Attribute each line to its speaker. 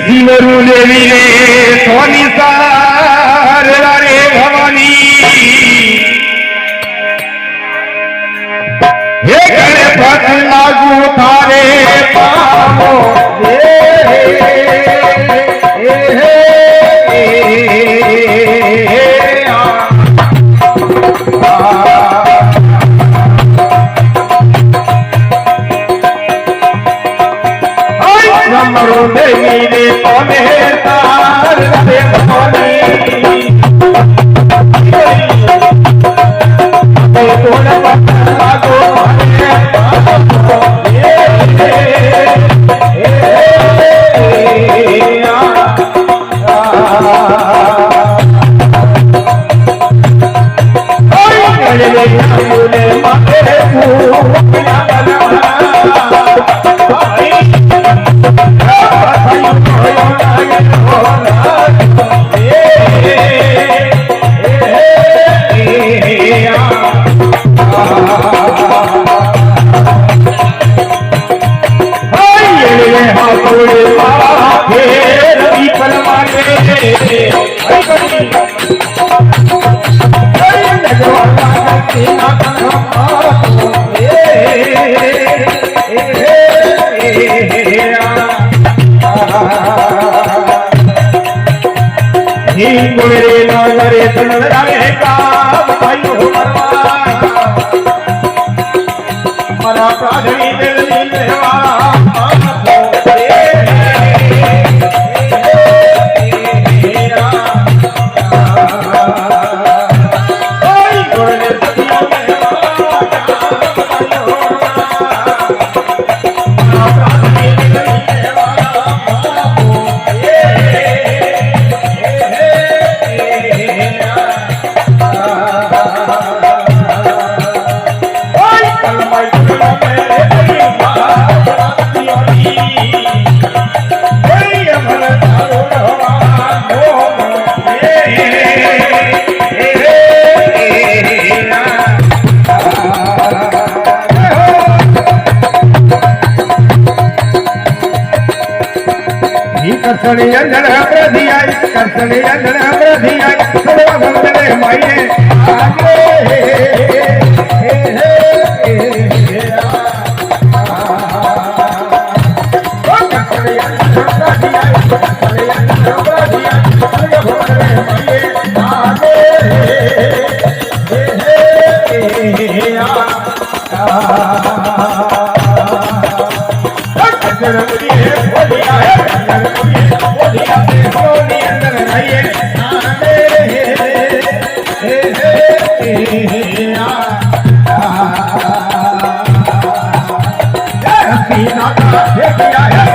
Speaker 1: शिवरू देवी रे सोनी सार रे भवानी हे करे पतन लागू थारे पामो देवी रे सोने तार रे भवानी तोड़ लागो मरा प्राणी कसली अंजन प्रधि आई कसली अंजन प्रधि आई सर्व मंगले माये आगे कसली अंजन प्रधि आई कसली अंजन प्रधि आई सर्व मंगले माये आगे Yeah.